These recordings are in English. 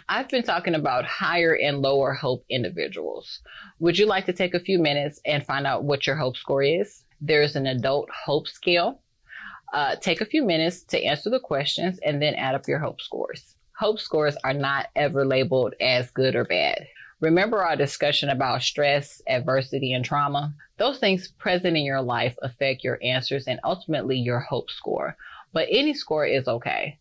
I've been talking about higher and lower hope individuals. Would you like to take a few minutes and find out what your hope score is? There's an adult hope scale. Take a few minutes to answer the questions and then add up your hope scores. Hope scores are not ever labeled as good or bad. Remember our discussion about stress, adversity, and trauma? Those things present in your life affect your answers and ultimately your hope score. But any score is okay.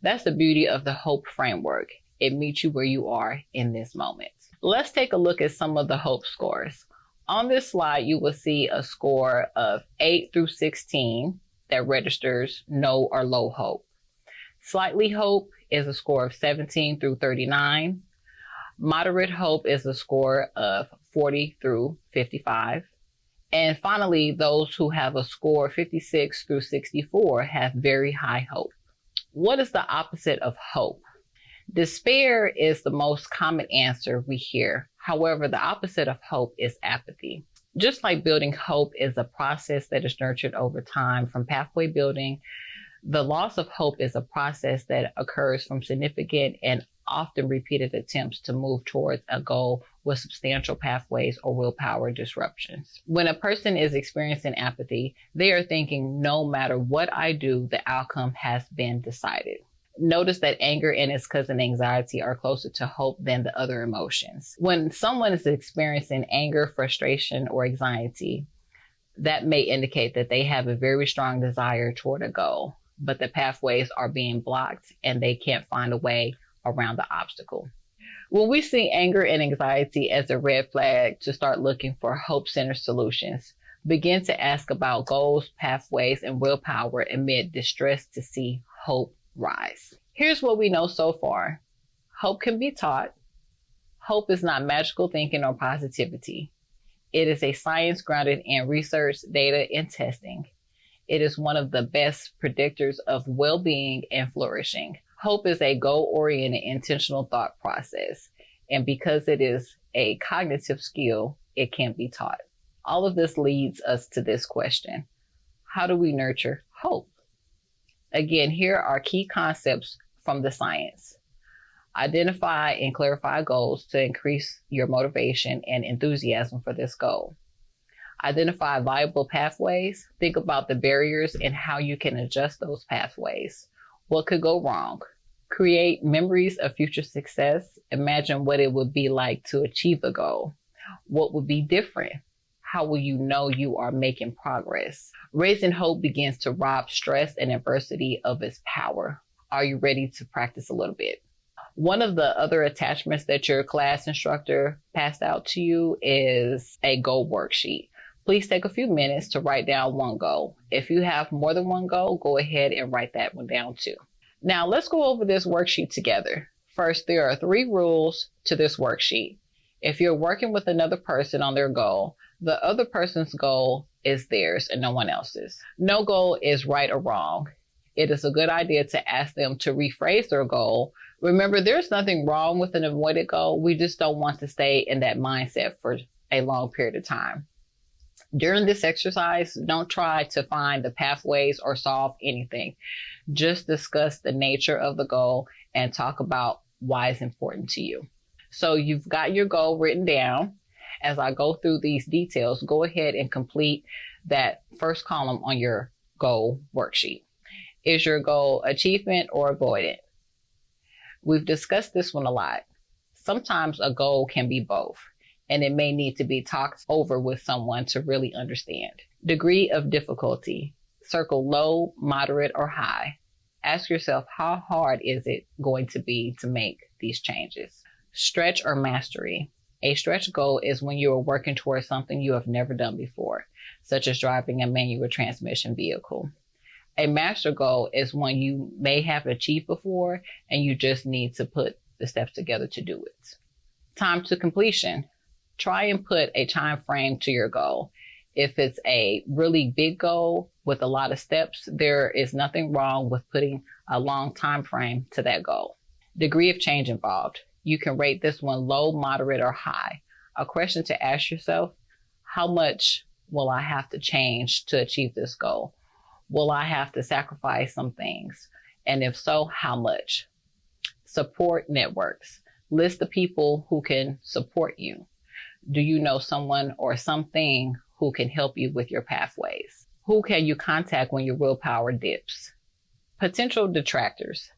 That's the beauty of the hope framework. It meets you where you are in this moment. Let's take a look at some of the hope scores. On this slide, you will see a score of 8 through 16 that registers no or low hope. Slightly hope is a score of 17 through 39. Moderate hope is a score of 40 through 55. And finally, those who have a score 56 through 64 have very high hope. What is the opposite of hope? Despair is the most common answer we hear. However, the opposite of hope is apathy. Just like building hope is a process that is nurtured over time from pathway building, the loss of hope is a process that occurs from significant and often repeated attempts to move towards a goal with substantial pathways or willpower disruptions. When a person is experiencing apathy, they are thinking, no matter what I do, the outcome has been decided. Notice that anger and its cousin anxiety are closer to hope than the other emotions. When someone is experiencing anger, frustration, or anxiety, that may indicate that they have a very strong desire toward a goal, but the pathways are being blocked and they can't find a way around the obstacle. When we see anger and anxiety as a red flag to start looking for hope-centered solutions, begin to ask about goals, pathways, and willpower amid distress to see hope rise. Here's what we know so far. Hope can be taught. Hope is not magical thinking or positivity. It is a science grounded in research, data, and testing. It is one of the best predictors of well-being and flourishing. Hope is a goal-oriented, intentional thought process. And because it is a cognitive skill, it can be taught. All of this leads us to this question. How do we nurture hope? Again, here are key concepts from the science. Identify and clarify goals to increase your motivation and enthusiasm for this goal. Identify viable pathways. Think about the barriers and how you can adjust those pathways. What could go wrong? Create memories of future success. Imagine what it would be like to achieve the goal. What would be different? How will you know you are making progress? Raising hope begins to rob stress and adversity of its power. Are you ready to practice a little bit? One of the other attachments that your class instructor passed out to you is a goal worksheet. Please take a few minutes to write down one goal. If you have more than one goal, go ahead and write that one down too. Now let's go over this worksheet together. First, there are 3 rules to this worksheet. If you're working with another person on their goal, the other person's goal is theirs and no one else's. No goal is right or wrong. It is a good idea to ask them to rephrase their goal. Remember, there's nothing wrong with an avoided goal. We just don't want to stay in that mindset for a long period of time. During this exercise, don't try to find the pathways or solve anything. Just discuss the nature of the goal and talk about why it's important to you. So you've got your goal written down. As I go through these details, go ahead and complete that first column on your goal worksheet. Is your goal achievement or avoidant? We've discussed this one a lot. Sometimes a goal can be both, and it may need to be talked over with someone to really understand. Degree of difficulty. Circle low, moderate, or high. Ask yourself, how hard is it going to be to make these changes? Stretch or mastery. A stretch goal is when you are working towards something you have never done before, such as driving a manual transmission vehicle. A master goal is one you may have achieved before and you just need to put the steps together to do it. Time to completion. Try and put a time frame to your goal. If it's a really big goal with a lot of steps, there is nothing wrong with putting a long time frame to that goal. Degree of change involved. You can rate this one low, moderate, or high. A question to ask yourself, how much will I have to change to achieve this goal? Will I have to sacrifice some things? And if so, how much? Support networks. List the people who can support you. Do you know someone or something who can help you with your pathways? Who can you contact when your willpower dips? Potential detractors.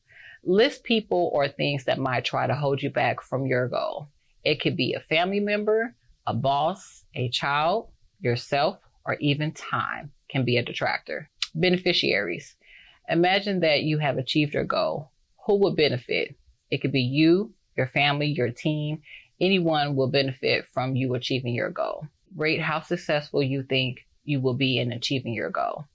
List people or things that might try to hold you back from your goal. It could be a family member, a boss, a child, yourself, or even time can be a detractor. Beneficiaries. Imagine that you have achieved your goal. Who would benefit? It could be you, your family, your team. Anyone will benefit from you achieving your goal. Rate how successful you think you will be in achieving your goal.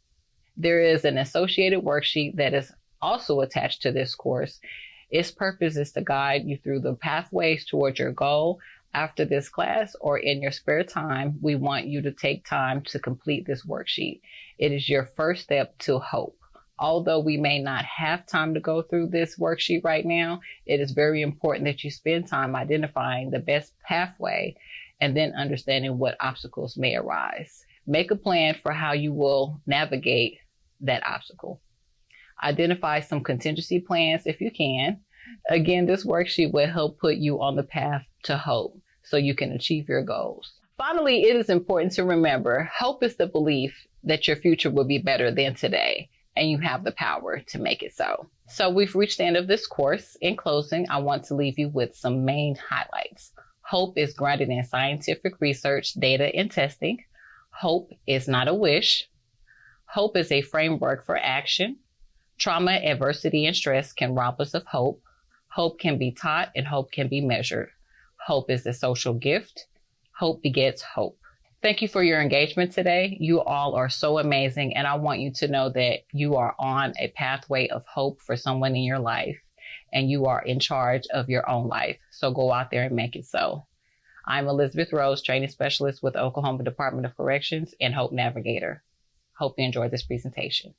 There is an associated worksheet that is also attached to this course. Its purpose is to guide you through the pathways towards your goal. After this class or in your spare time, we want you to take time to complete this worksheet. It is your first step to hope. Although we may not have time to go through this worksheet right now, it is very important that you spend time identifying the best pathway and then understanding what obstacles may arise. Make a plan for how you will navigate that obstacle. Identify some contingency plans if you can. Again, this worksheet will help put you on the path to hope so you can achieve your goals. Finally, it is important to remember, hope is the belief that your future will be better than today, and you have the power to make it so. So we've reached the end of this course. In closing, I want to leave you with some main highlights. Hope is grounded in scientific research, data, and testing. Hope is not a wish. Hope is a framework for action. Trauma, adversity, and stress can rob us of hope. Hope can be taught and hope can be measured. Hope is a social gift. Hope begets hope. Thank you for your engagement today. You all are so amazing, and I want you to know that you are on a pathway of hope for someone in your life, and you are in charge of your own life. So go out there and make it so. I'm Elizabeth Rose, training specialist with Oklahoma Department of Corrections and Hope Navigator. Hope you enjoyed this presentation.